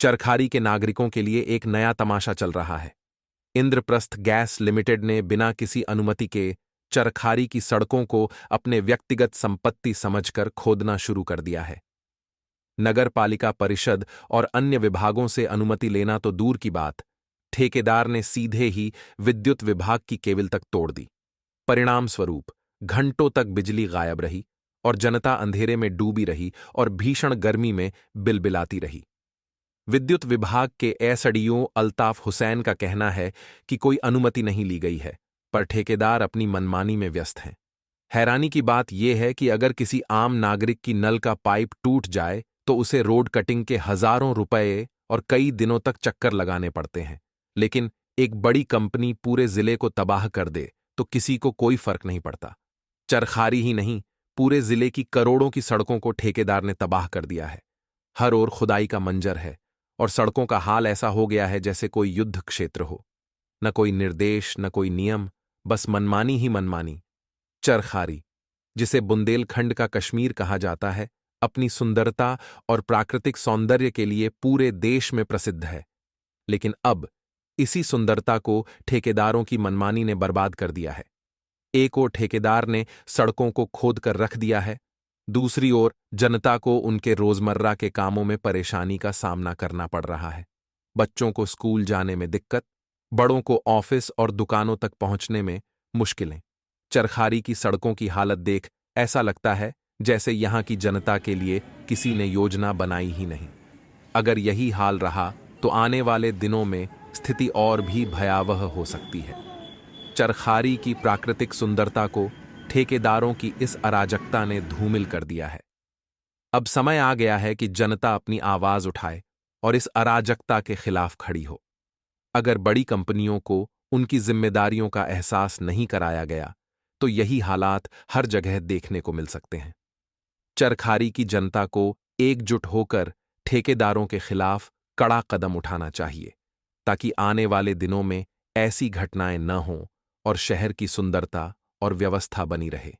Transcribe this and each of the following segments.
चरखारी के नागरिकों के लिए एक नया तमाशा चल रहा है। इंद्रप्रस्थ गैस लिमिटेड ने बिना किसी अनुमति के चरखारी की सड़कों को अपने व्यक्तिगत संपत्ति समझकर खोदना शुरू कर दिया है। नगर पालिका परिषद और अन्य विभागों से अनुमति लेना तो दूर की बात, ठेकेदार ने सीधे ही विद्युत विभाग की केबल तक तोड़ दी। परिणाम स्वरूप घंटों तक बिजली गायब रही और जनता अंधेरे में डूबी रही और भीषण गर्मी में बिलबिलाती रही। विद्युत विभाग के एसडीओ अल्ताफ हुसैन का कहना है कि कोई अनुमति नहीं ली गई है, पर ठेकेदार अपनी मनमानी में व्यस्त हैं। हैरानी की बात यह है कि अगर किसी आम नागरिक की नल का पाइप टूट जाए तो उसे रोड कटिंग के हजारों रुपए और कई दिनों तक चक्कर लगाने पड़ते हैं, लेकिन एक बड़ी कंपनी पूरे जिले को तबाह कर दे तो किसी को कोई फर्क नहीं पड़ता। चरखारी ही नहीं, पूरे जिले की करोड़ों की सड़कों को ठेकेदार ने तबाह कर दिया है। हर ओर खुदाई का मंजर है और सड़कों का हाल ऐसा हो गया है जैसे कोई युद्ध क्षेत्र हो। न कोई निर्देश, न कोई नियम, बस मनमानी ही मनमानी। चरखारी, जिसे बुंदेलखंड का कश्मीर कहा जाता है, अपनी सुंदरता और प्राकृतिक सौंदर्य के लिए पूरे देश में प्रसिद्ध है, लेकिन अब इसी सुंदरता को ठेकेदारों की मनमानी ने बर्बाद कर दिया है। एक ओर ठेकेदार ने सड़कों को खोद कर रख दिया है, दूसरी ओर जनता को उनके रोजमर्रा के कामों में परेशानी का सामना करना पड़ रहा है। बच्चों को स्कूल जाने में दिक्कत, बड़ों को ऑफिस और दुकानों तक पहुंचने में मुश्किलें। चरखारी की सड़कों की हालत देख ऐसा लगता है जैसे यहां की जनता के लिए किसी ने योजना बनाई ही नहीं। अगर यही हाल रहा तो आने वाले दिनों में स्थिति और भी भयावह हो सकती है। चरखारी की प्राकृतिक सुंदरता को ठेकेदारों की इस अराजकता ने धूमिल कर दिया है। अब समय आ गया है कि जनता अपनी आवाज उठाए और इस अराजकता के खिलाफ खड़ी हो। अगर बड़ी कंपनियों को उनकी जिम्मेदारियों का एहसास नहीं कराया गया तो यही हालात हर जगह देखने को मिल सकते हैं। चरखारी की जनता को एकजुट होकर ठेकेदारों के खिलाफ कड़ा कदम उठाना चाहिए, ताकि आने वाले दिनों में ऐसी घटनाएं न हों और शहर की सुंदरता और व्यवस्था बनी रहे।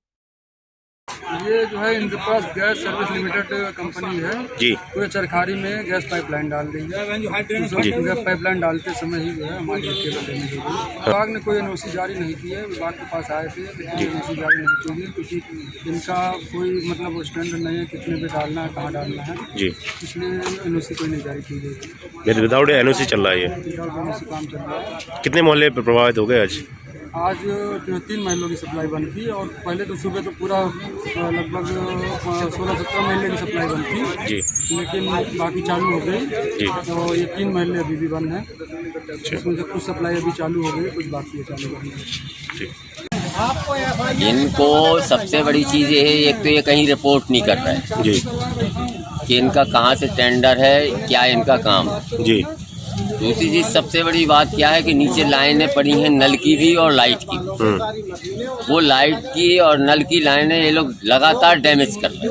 ये जो है Indraprastha gas service limited company है जी। पूरे चरखारी में गैस पाइपलाइन डाल रही है। गैस पाइपलाइन डालते समय ही जो है हमारी केबल देने के लिए विभाग ने कोई एनओसी जारी नहीं की है। विभाग के पास आए थे लेकिन एनओसी जारी नहीं की है, क्योंकि इनका कोई मतलब स्टैंडर्ड नहीं है कितने पे डालना है, कहाँ डालना है जी, इसलिए एनओसी कोई नहीं जारी की गई। विदाउट एनओसी चल रहा है, विदाउट एनओसी काम चल रहा है। कितने मोहल्ले प्रभावित हो गए आज 3 महलों की सप्लाई बंद थी और पहले तो सुबह तो पूरा लगभग 16-17 महल्ले की सप्लाई बंद थी जी, लेकिन बाकी चालू हो गई जी। तो ये 3 महल्ले अभी भी बंद हैं, इसमें से कुछ सप्लाई अभी चालू हो गई, कुछ बाकी है चालू करनी। इनको सबसे बड़ी चीज़ ये है, एक तो ये कहीं रिपोर्ट नहीं कर रहे हैं जी कि इनका कहाँ से टेंडर है, क्या इनका काम जी। दूसरी चीज सबसे बड़ी बात क्या है कि नीचे लाइनें पड़ी हैं नल की भी और लाइट की भी। वो लाइट की और नल की लाइनें ये लोग लगातार डैमेज कर रहे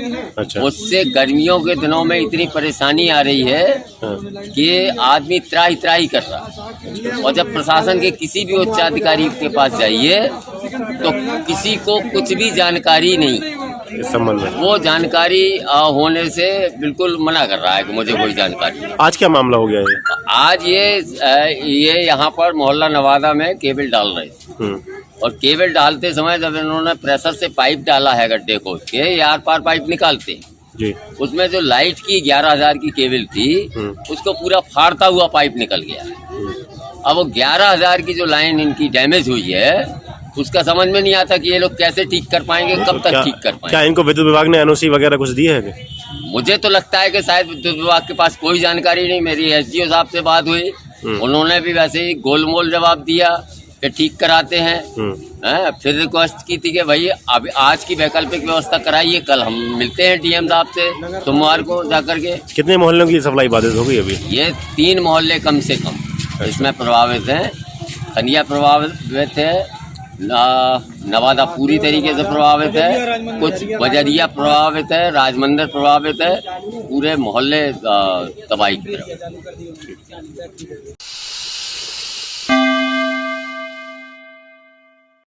हैं। अच्छा। उससे गर्मियों के दिनों में इतनी परेशानी आ रही है कि आदमी त्राही त्राही कर रहा है। और जब प्रशासन के किसी भी उच्चाधिकारी के पास जाइए तो किसी को कुछ भी जानकारी नहीं इस संबंध में, वो जानकारी होने से बिल्कुल मना कर रहा है कि मुझे कोई जानकारी नहीं। आज क्या मामला हो गया है? आज ये यहाँ पर मोहल्ला नवादा में केबल डाल रहे थे और केबल डालते समय जब इन्होंने प्रेशर से पाइप डाला है गड्ढे को के यार पार पाइप निकालते जी, उसमें जो लाइट की 11,000 की केबल थी उसको पूरा फाड़ता हुआ पाइप निकल गया। अब वो 11,000 की जो लाइन इनकी डैमेज हुई है उसका समझ में नहीं आता कि ये लोग कैसे ठीक कर पाएंगे, कब तक ठीक कर पाएंगे। क्या इनको विद्युत विभाग ने एनओसी वगैरह कुछ दिए है? मुझे तो लगता है कि शायद विद्युत विभाग के पास कोई जानकारी नहीं। मेरी एसडीओ साहब से बात हुई, उन्होंने भी वैसे ही गोलमोल जवाब दिया कि ठीक कराते हैं। फिर रिक्वेस्ट की थी कि भाई अब आज की वैकल्पिक व्यवस्था कराइए, कल हम मिलते हैं डीएम साहब से सोमवार को जाकर के। कितने मोहल्लों की सप्लाई बाधित हो गई अभी? ये 3 मोहल्ले कम से कम इसमें प्रभावित हैं। खनिया प्रभावित है, नवादा पूरी तरीके से प्रभावित है, कुछ बजरिया प्रभावित है, राजमंदिर प्रभावित है, पूरे मोहल्ले तबाही की तरफ।